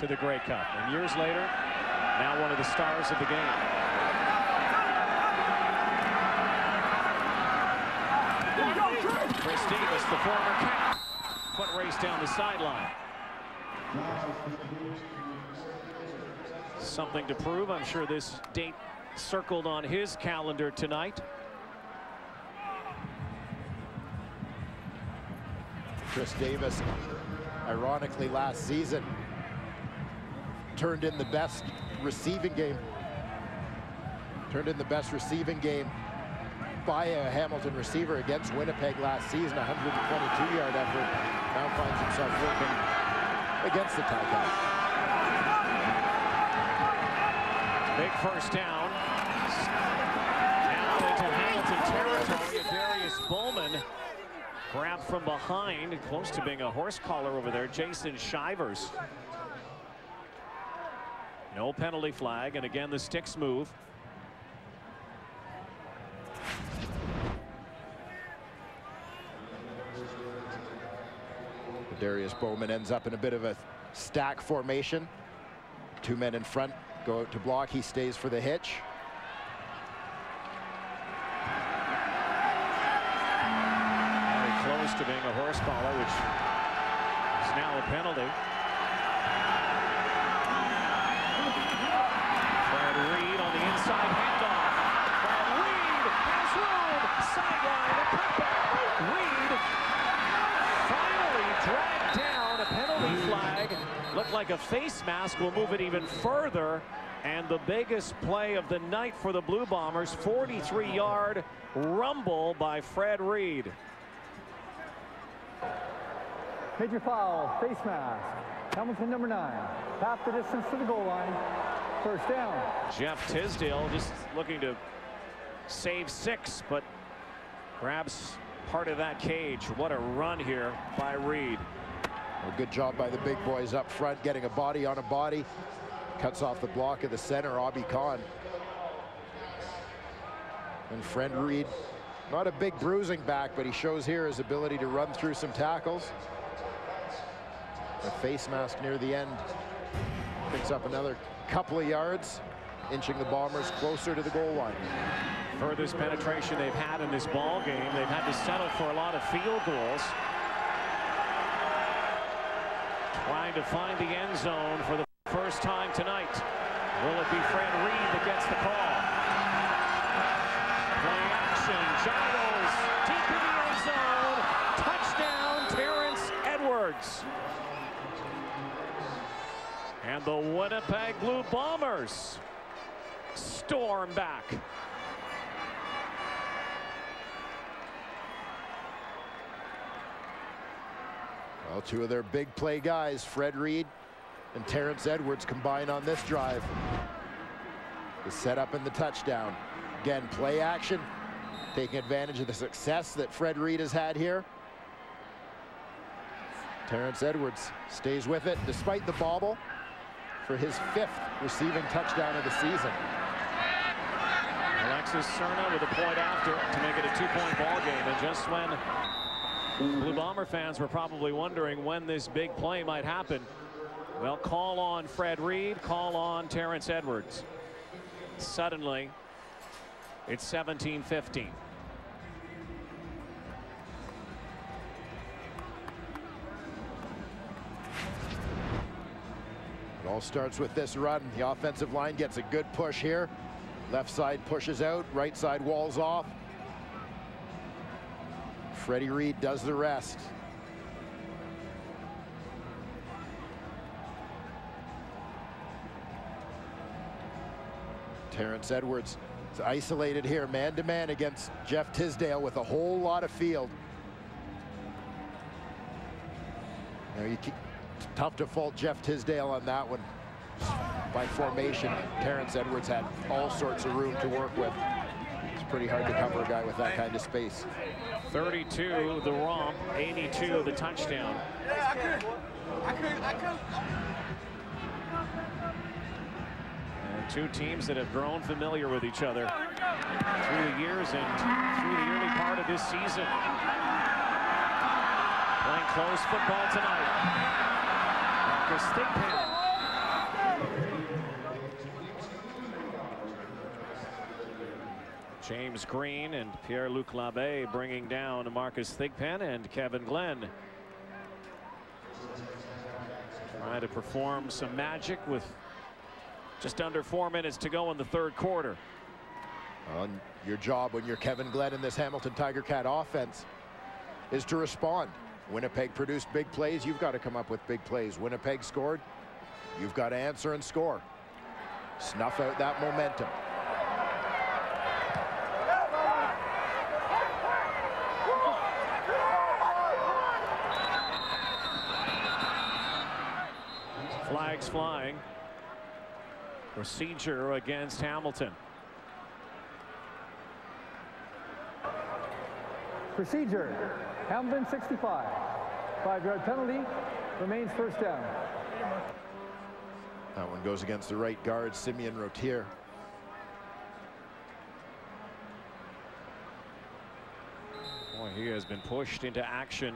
to the Grey Cup. And years later, now one of the stars of the game. Chris Davis, the former cap, foot race down the sideline. Something to prove. I'm sure this date circled on his calendar tonight. Chris Davis, ironically last season, turned in the best receiving game. By a Hamilton receiver against Winnipeg last season, 122-yard effort. Now finds himself working against the Ticats. Big first down. Now into Hamilton territory. Darius Bowman grabbed from behind, close to being a horse collar over there. Jason Shivers. No penalty flag, and again the sticks move. Darius Bowman ends up in a bit of a stack formation. Two men in front go out to block. He stays for the hitch. Very close to being a horse collar, which is now a penalty. Fred Reed on the inside handoff. Fred Reed has room. Sideline, a cutback. Reed finally dragged down. A penalty flag. Looked like a face mask will move it even further. And the biggest play of the night for the Blue Bombers, 43-yard rumble by Fred Reed. Major foul, face mask. Hamilton number 9. Half the distance to the goal line. First down. Jeff Tisdale just looking to save 6, but grabs part of that cage. What a run here by Reed. A good job by the big boys up front, getting a body on a body. Cuts off the block of the center, Abi Khan. And Fred Reed, not a big bruising back, but he shows here his ability to run through some tackles. A face mask near the end. Picks up another couple of yards, inching the Bombers closer to the goal line. Furthest penetration they've had in this ball game. They've had to settle for a lot of field goals. Trying to find the end zone for the first time tonight. Will it be Fred Reed that gets the call? Play action. Giles deep in the end zone. Touchdown, Terrence Edwards. And the Winnipeg Blue Bombers storm back. Well, two of their big play guys, Fred Reed and Terrence Edwards, combine on this drive. The setup and the touchdown. Again, play action, taking advantage of the success that Fred Reed has had here. Terrence Edwards stays with it despite the bobble for his 5th receiving touchdown of the season. Alexis Cerna with a point after to make it a 2-point ball game. And just when Blue Bomber fans were probably wondering when this big play might happen, well, call on Fred Reed, call on Terrence Edwards. Suddenly, it's 17-15. It all starts with this run. The offensive line gets a good push here. Left side pushes out, right side walls off. Freddie Reed does the rest. Terrence Edwards is isolated here, man-to-man against Jeff Tisdale with a whole lot of field. Tough to fault Jeff Tisdale on that one. By formation, Terrence Edwards had all sorts of room to work with. It's pretty hard to cover a guy with that kind of space. 32 the romp, 82 the touchdown. And two teams that have grown familiar with each other through the years and through the early part of this season. Playing close football tonight. Marcus Thigpen James Green and Pierre-Luc Labbé bringing down Marcus Thigpen and Kevin Glenn. Trying to perform some magic with just under 4 minutes to go in the third quarter. Your job when you're Kevin Glenn in this Hamilton Tiger Cat offense is to respond. Winnipeg produced big plays. You've got to come up with big plays. Winnipeg scored. You've got to answer and score. Snuff out that momentum. Flags flying. Procedure against Hamilton. Procedure. Hamilton 65. 5-yard penalty. Remains first down. That one goes against the right guard, Simeon Rotier. Boy, he has been pushed into action.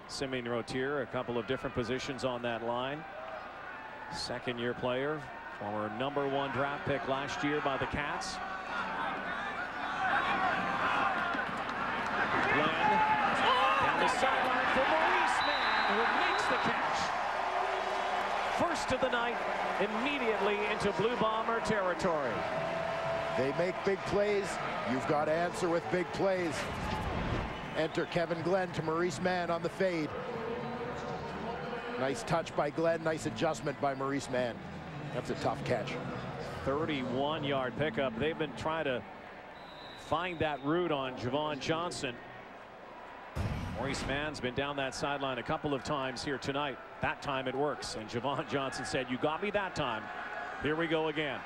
Simeon Rotier, a couple of different positions on that line. Second-year player, former #1 draft pick last year by the Cats. Glenn down the sideline for Maurice Mann, who makes the catch. First of the night, immediately into Blue Bomber territory. They make big plays. You've got to answer with big plays. Enter Kevin Glenn to Maurice Mann on the fade. Nice touch by Glenn. Nice adjustment by Maurice Mann. That's a tough catch. 31-yard pickup. They've been trying to find that route on Javon Johnson. Maurice Mann's been down that sideline a couple of times here tonight. That time it works. And Javon Johnson said, "You got me that time. Here we go again."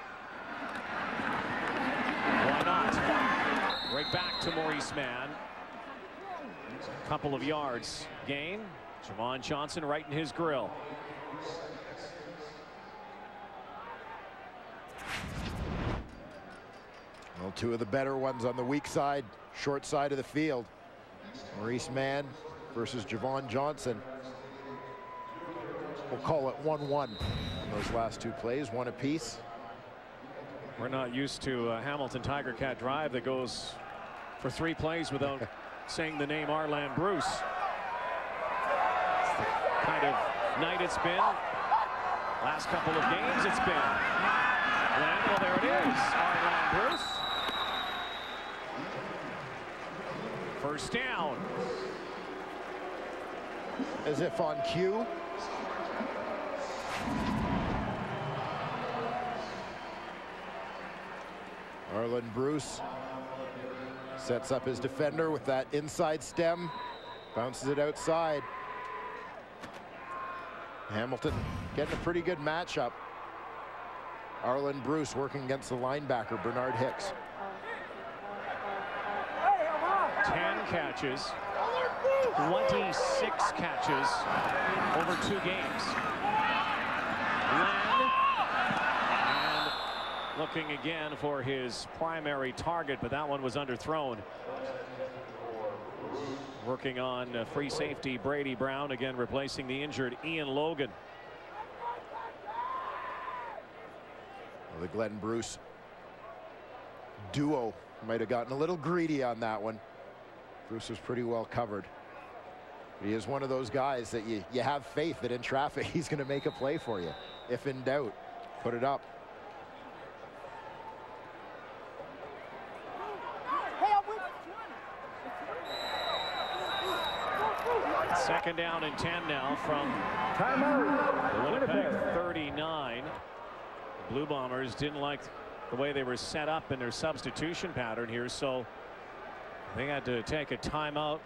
Why not? Right back to Maurice Mann. Couple of yards gain. Javon Johnson right in his grill. Well, two of the better ones on the weak side, short side of the field. Maurice Mann versus Javon Johnson. We'll call it 1-1 in those last two plays, one apiece. We're not used to a Hamilton Tiger Cat drive that goes for 3 plays without saying the name Arland Bruce. It's the kind of night it's been. Last couple of games it's been. Well, there it is. Arland Bruce. First down. As if on cue. Arland Bruce sets up his defender with that inside stem, bounces it outside. Hamilton getting a pretty good matchup. Arland Bruce working against the linebacker Bernard Hicks. 10 catches, 26 catches over 2 games. Land, and looking again for his primary target, but that one was underthrown. Working on free safety Brady Brown, again replacing the injured Ian Logan. Well, the Glenn Bruce duo might have gotten a little greedy on that one. Bruce was pretty well covered. He is one of those guys that you have faith that in traffic he's going to make a play for you. If in doubt, put it up. Second down and 10 now from the Winnipeg 39. Blue Bombers didn't like the way they were set up in their substitution pattern here, so they had to take a timeout.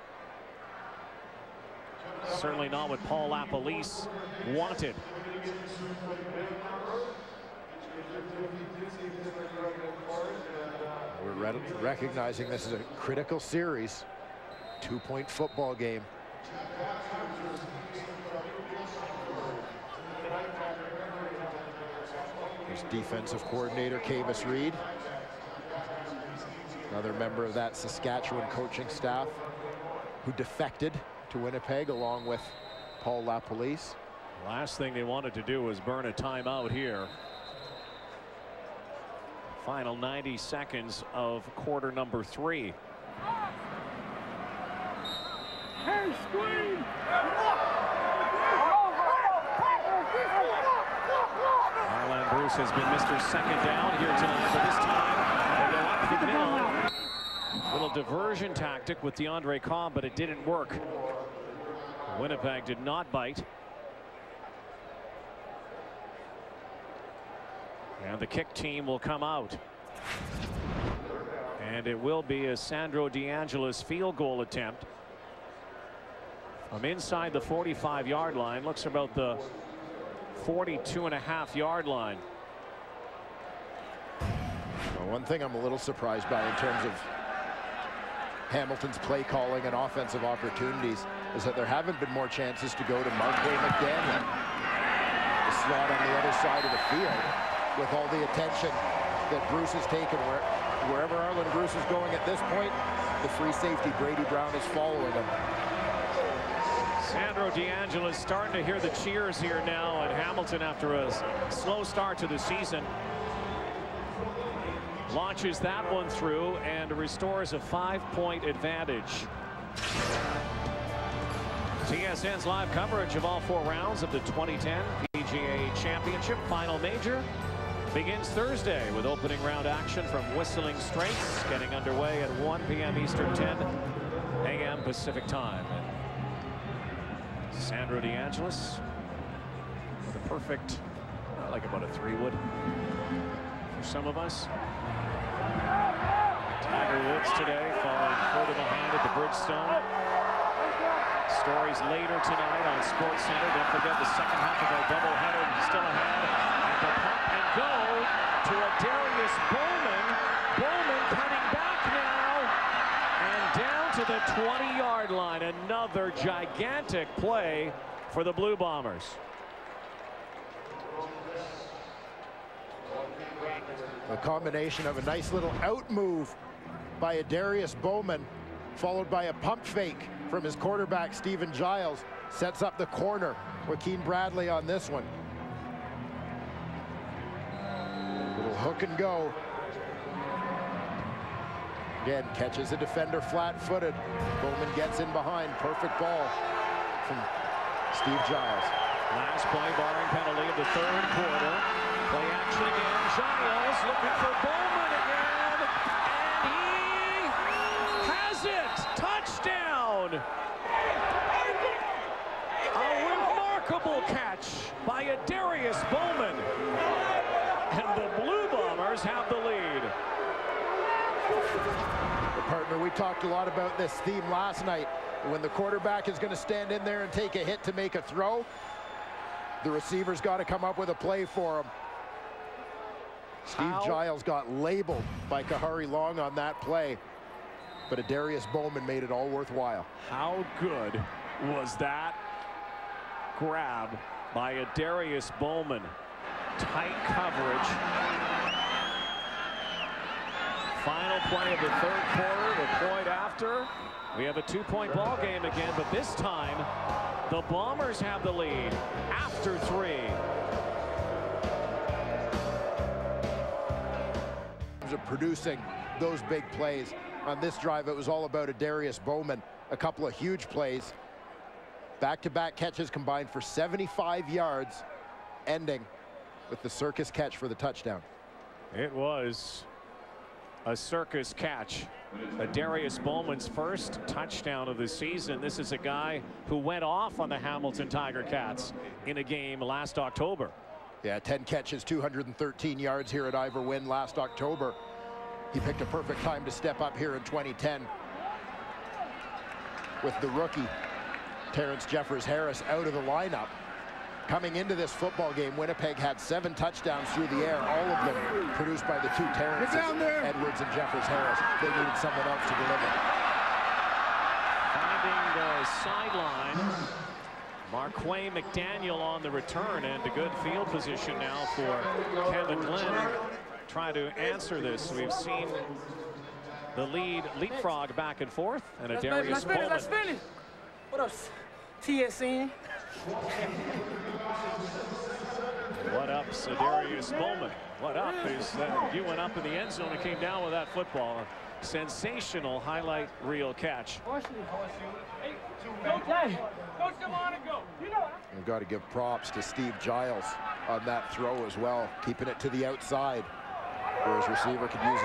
Certainly not what Paul LaPolice wanted. We're recognizing this is a critical series. 2-point football game. There's defensive coordinator Kavis Reed, another member of that Saskatchewan coaching staff who defected to Winnipeg along with Paul LaPolice. Last thing they wanted to do was burn a timeout here. Final 90 seconds of quarter number 3. Hey, screen! Marlon Bruce has been Mr. Second Down here tonight, but this time they go up the middle. Little diversion tactic with DeAndre Cobb, but it didn't work. Winnipeg did not bite. And the kick team will come out. And it will be a Sandro DeAngelis field goal attempt from inside the 45-yard line. Looks about the 42.5-yard line. Well, one thing I'm a little surprised by in terms of Hamilton's play calling and offensive opportunities is that there haven't been more chances to go to Marquay McDaniel, the slot on the other side of the field, with all the attention that Bruce has taken. Wherever Arlen Bruce is going at this point, the free safety Brady Brown is following him. Sandro DeAngelis starting to hear the cheers here now, and Hamilton, after a slow start to the season, launches that one through and restores a 5-point advantage. TSN's live coverage of all 4 rounds of the 2010 PGA Championship Final Major begins Thursday with opening round action from Whistling Straits, getting underway at 1 p.m. Eastern, 10 a.m. Pacific time. And Sandro DeAngelis with a perfect, like about a 3-wood for some of us. Tiger Woods today falling further behind at the Bridgestone. Stories later tonight on SportsCenter. Don't forget the second half of our doubleheader still ahead. And the pump and go to a Darius Bowman. Bowman cutting back now and down to the 20-yard line. Another gigantic play for the Blue Bombers. A combination of a nice little out move by a Darius Bowman, followed by a pump fake from his quarterback Stephen Giles, sets up the corner. Joaquin Bradley on this one. Little hook and go. Again, catches a defender flat-footed. Bowman gets in behind. Perfect ball from Steve Giles. Last play, barring penalty of the 3rd quarter. Play action again. Giles looking for Bowman again, and he has it. Touchdown! A remarkable catch by a Darius Bowman, and the Blue Bombers have the lead. Partner, we talked a lot about this theme last night. When the quarterback is going to stand in there and take a hit to make a throw, the receiver's got to come up with a play for him. Steve Giles got labeled by Kahari Long on that play, but a Darius Bowman made it all worthwhile. How good was that grab by a Darius Bowman? Tight coverage. Final play of the 3rd quarter, the point after. We have a 2-point ball game again, but this time the Bombers have the lead after 3. Of producing those big plays on this drive, it was all about a Darius Bowman. A couple of huge plays, back-to-back catches combined for 75 yards, ending with the circus catch for the touchdown. It was a circus catch. A Darius Bowman's first touchdown of the season. This is a guy who went off on the Hamilton Tiger Cats in a game last October. Yeah, 10 catches, 213 yards here at Ivor Wynne last October. He picked a perfect time to step up here in 2010 with the rookie Terrence Jeffers Harris out of the lineup. Coming into this football game, Winnipeg had 7 touchdowns through the air, all of them produced by the 2 Terrences, Edwards and Jeffers Harris. They needed someone else to deliver. Finding the sideline, Marquay McDaniel on the return, and a good field position now for Kevin Glenn. Try to answer this. We've seen the lead leapfrog back and forth, and a Darius Bowman. Let's finish. What up, TSN? What up, Sedarius Bowman? What up is you went up in the end zone and came down with that football. A sensational highlight reel catch. We've got to give props to Steve Giles on that throw as well, keeping it to the outside where his receiver could use